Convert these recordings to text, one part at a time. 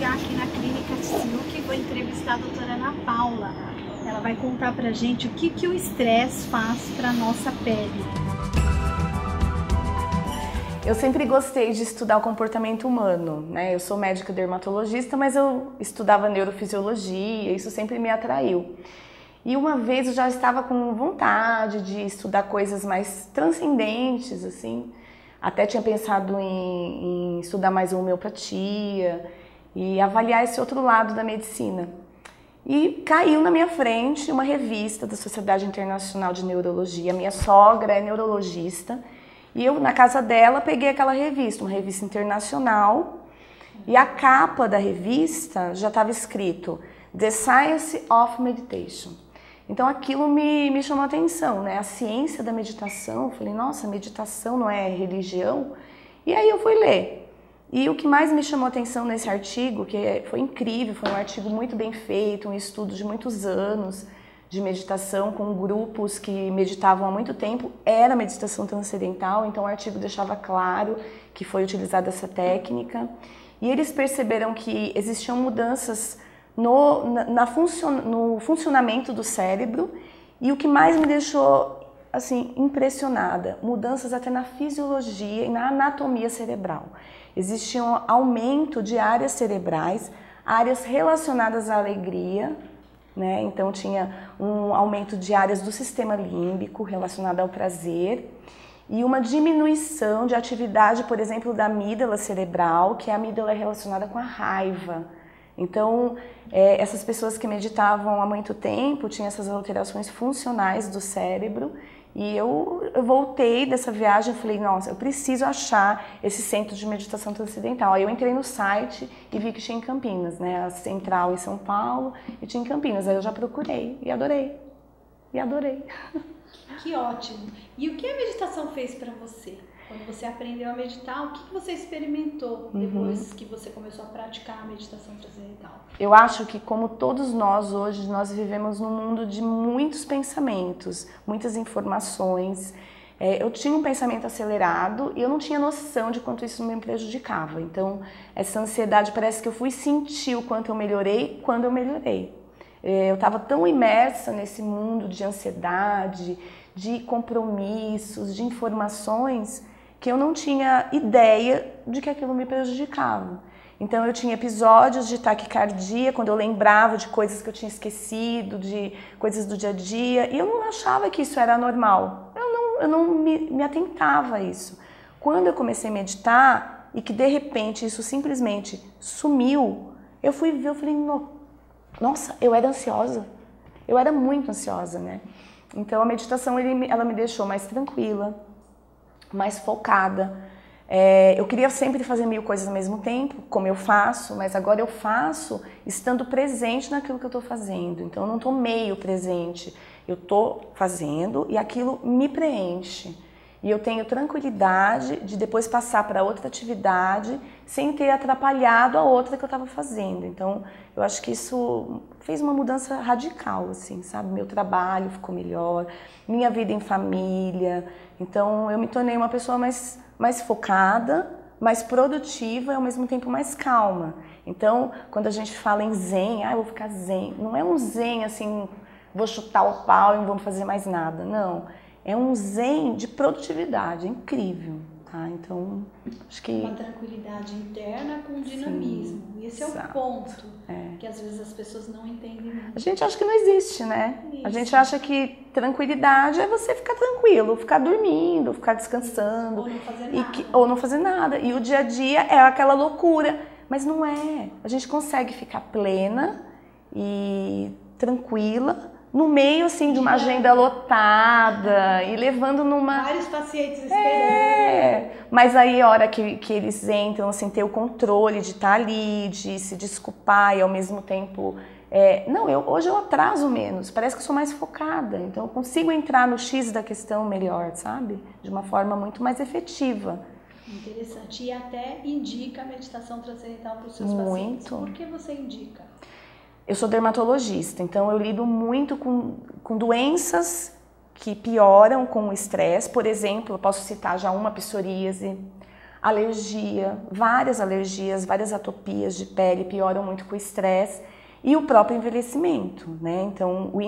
iniciar aqui na Clínica Silk e vou entrevistar a doutora Ana Paula. Ela vai contar pra gente o que o estresse faz para nossa pele. Eu sempre gostei de estudar o comportamento humano, né? Eu sou médica dermatologista, mas eu estudava neurofisiologia, isso sempre me atraiu. E uma vez eu já estava com vontade de estudar coisas mais transcendentes, assim. Até tinha pensado em estudar mais homeopatia e avaliar esse outro lado da medicina. E caiu na minha frente uma revista da Sociedade Internacional de Neurologia. Minha sogra é neurologista e eu, na casa dela, peguei aquela revista, uma revista internacional. E a capa da revista já estava escrito The Science of Meditation. Então aquilo me chamou a atenção, né? A ciência da meditação. Eu falei, nossa, meditação não é religião? E aí eu fui ler. E o que mais me chamou a atenção nesse artigo, que foi incrível, foi um artigo muito bem feito, um estudo de muitos anos de meditação com grupos que meditavam há muito tempo, era meditação transcendental, então o artigo deixava claro que foi utilizada essa técnica. E eles perceberam que existiam mudanças no funcionamento do cérebro, e o que mais me deixou assim impressionada, mudanças até na fisiologia e na anatomia cerebral. Existia um aumento de áreas cerebrais, áreas relacionadas à alegria, né? Então tinha um aumento de áreas do sistema límbico relacionado ao prazer e uma diminuição de atividade, por exemplo, da amígdala cerebral, que a amígdala é relacionada com a raiva. Então, essas pessoas que meditavam há muito tempo tinham essas alterações funcionais do cérebro e eu voltei dessa viagem e falei, nossa, eu preciso achar esse centro de meditação transcendental. Aí eu entrei no site e vi que tinha em Campinas, né? A central em São Paulo e tinha em Campinas. Aí eu já procurei e adorei. E adorei. Que ótimo! E o que a meditação fez para você? Quando você aprendeu a meditar, o que você experimentou depois que você começou a praticar a meditação transcendental? Eu acho que, como todos nós hoje, nós vivemos num mundo de muitos pensamentos, muitas informações. Eu tinha um pensamento acelerado e eu não tinha noção de quanto isso me prejudicava. Então, essa ansiedade, parece que eu fui sentir o quanto eu melhorei quando eu melhorei. Eu estava tão imersa nesse mundo de ansiedade, de compromissos, de informações, que eu não tinha ideia de que aquilo me prejudicava. Então eu tinha episódios de taquicardia, quando eu lembrava de coisas que eu tinha esquecido, de coisas do dia a dia, e eu não achava que isso era normal. Eu não me atentava a isso. Quando eu comecei a meditar, e que de repente isso simplesmente sumiu, eu fui ver, eu falei, nossa, eu era ansiosa. Eu era muito ansiosa, né? Então a meditação ela me deixou mais tranquila, mais focada. Eu queria sempre fazer 1000 coisas ao mesmo tempo, como eu faço, mas agora eu faço estando presente naquilo que eu estou fazendo. Então eu não estou meio presente, eu estou fazendo e aquilo me preenche. E eu tenho tranquilidade de depois passar para outra atividade sem ter atrapalhado a outra que eu estava fazendo. Então, eu acho que isso fez uma mudança radical, assim, sabe? Meu trabalho ficou melhor, minha vida em família. Então, eu me tornei uma pessoa mais focada, mais produtiva e ao mesmo tempo mais calma. Então, quando a gente fala em zen, eu vou ficar zen, não é um zen assim, vou chutar o pau e não vou fazer mais nada, não. É um zen de produtividade, é incrível, tá? Então, acho que... Uma tranquilidade interna com dinamismo. Sim, esse é o ponto que às vezes as pessoas não entendem muito. A gente acha que não existe, né? Isso. A gente acha que tranquilidade é você ficar tranquilo, ficar dormindo, ficar descansando. Ou não fazer nada. Ou não fazer nada. E o dia a dia é aquela loucura. Mas não é. A gente consegue ficar plena e tranquila, no meio, assim, de uma agenda lotada e levando numa... Vários pacientes esperando. Mas aí a hora que eles entram, assim, ter o controle de estar ali, de se desculpar e ao mesmo tempo... hoje eu atraso menos, parece que eu sou mais focada, então eu consigo entrar no X da questão melhor, sabe? De uma forma muito mais efetiva. Interessante. E até indica a meditação transcendental para os seus pacientes. Por que você indica? Eu sou dermatologista, então eu lido muito com doenças que pioram com o estresse. Por exemplo, eu posso citar já uma psoríase, alergia, várias alergias, várias atopias de pele pioram muito com o estresse e o próprio envelhecimento, né? Então, o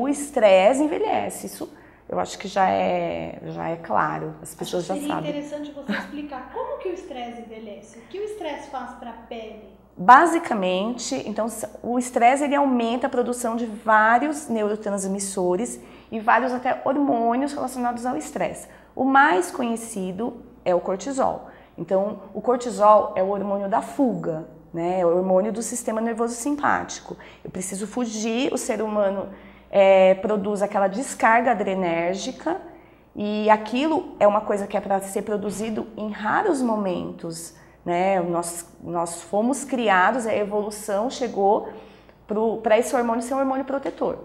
estresse envelhece, isso eu acho que já é claro, as pessoas já sabem. Seria interessante você explicar como que o estresse envelhece, o que o estresse faz para a pele? Basicamente, então, o estresse ele aumenta a produção de vários neurotransmissores e vários até hormônios relacionados ao estresse. O mais conhecido é o cortisol. Então, o cortisol é o hormônio da fuga, né? É o hormônio do sistema nervoso simpático. Eu preciso fugir, o ser humano produz aquela descarga adrenérgica e aquilo é uma coisa que é para ser produzido em raros momentos, né? Nós fomos criados, a evolução chegou para esse hormônio ser um hormônio protetor.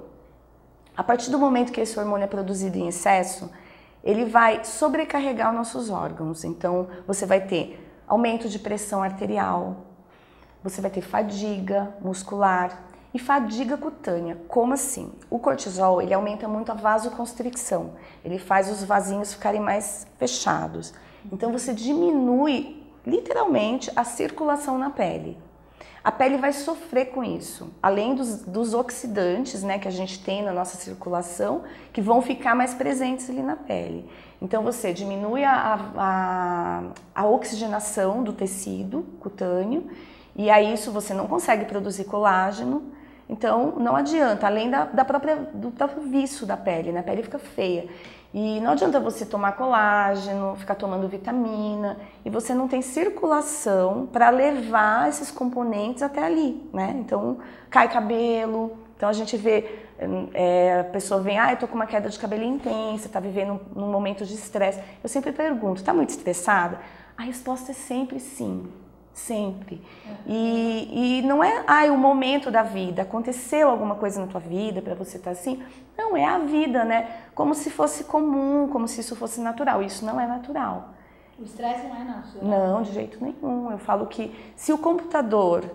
A partir do momento que esse hormônio é produzido em excesso, ele vai sobrecarregar os nossos órgãos. Então, você vai ter aumento de pressão arterial, você vai ter fadiga muscular e fadiga cutânea. Como assim? O cortisol, ele aumenta muito a vasoconstricção. Ele faz os vasinhos ficarem mais fechados. Então, você diminui, literalmente, a circulação na pele. A pele vai sofrer com isso, além dos oxidantes, né, que a gente tem na nossa circulação, que vão ficar mais presentes ali na pele. Então você diminui a oxigenação do tecido cutâneo e aí isso você não consegue produzir colágeno, então não adianta, além do próprio viço da pele, né, a pele fica feia. E não adianta você tomar colágeno, ficar tomando vitamina, e você não tem circulação para levar esses componentes até ali, né? Então, cai cabelo, então a gente vê, a pessoa vem, eu tô com uma queda de cabelo intensa, tá vivendo num momento de estresse. Eu sempre pergunto, tá muito estressada? A resposta é sempre sim. Sempre. E não é o momento da vida, aconteceu alguma coisa na tua vida para você estar assim. Não, é a vida, né? Como se fosse comum, como se isso fosse natural. Isso não é natural. O estresse não é natural? Não, de jeito nenhum. Eu falo que se o computador,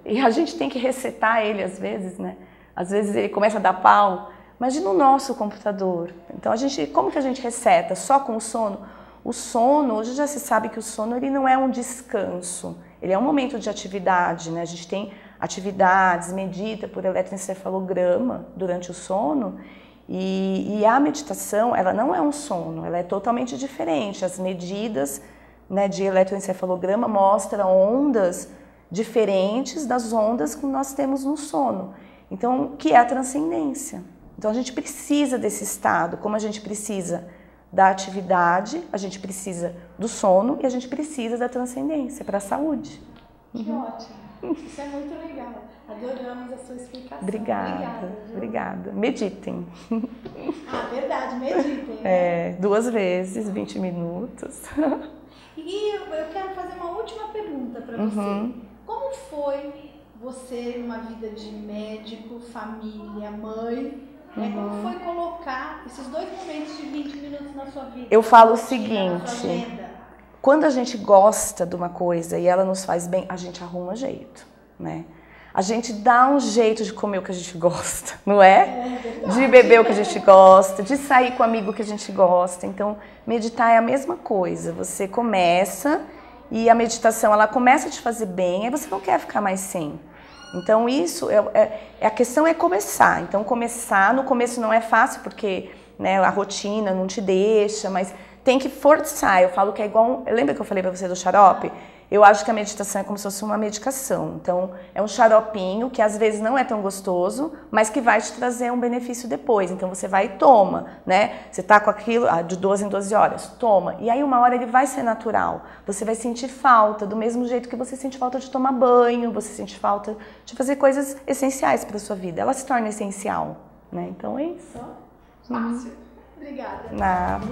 e a gente tem que resetar ele às vezes, né? Às vezes ele começa a dar pau. Imagina o nosso computador. Então, como que a gente reseta? Só com o sono? O sono, hoje já se sabe que o sono ele não é um descanso, ele é um momento de atividade, né? A gente tem atividades, medita por eletroencefalograma durante o sono e a meditação, ela não é um sono, ela é totalmente diferente. As medidas, né, de eletroencefalograma mostram ondas diferentes das ondas que nós temos no sono, então, que é a transcendência. Então a gente precisa desse estado, como a gente precisa da atividade, a gente precisa do sono e a gente precisa da transcendência para a saúde. Que ótimo, isso é muito legal. Adoramos a sua explicação. Obrigada. Meditem. Verdade, meditem. Né? 2 vezes, 20 minutos. E eu quero fazer uma última pergunta para você. Como foi você numa vida de médico, família, mãe? Como foi colocar esses 2 momentos de 20 minutos na sua vida? Eu falo o seguinte, quando a gente gosta de uma coisa e ela nos faz bem, a gente arruma jeito, né? A gente dá um jeito de comer o que a gente gosta, não é? De beber o que a gente gosta, de sair com o amigo que a gente gosta. Então, meditar é a mesma coisa. Você começa e a meditação, ela começa a te fazer bem, aí você não quer ficar mais sem. Então isso, a questão é começar. Então começar, no começo não é fácil porque, né, a rotina não te deixa, mas tem que forçar. Eu falo que é igual, lembra que eu falei para você do xarope? Eu acho que a meditação é como se fosse uma medicação. Então é um xaropinho que às vezes não é tão gostoso, mas que vai te trazer um benefício depois. Então você vai e toma, né? Você tá com aquilo de 12 em 12 horas, toma. E aí uma hora ele vai ser natural. Você vai sentir falta, do mesmo jeito que você sente falta de tomar banho, você sente falta de fazer coisas essenciais para sua vida. Ela se torna essencial, né? Então é isso. Fácil. Obrigada. Nada.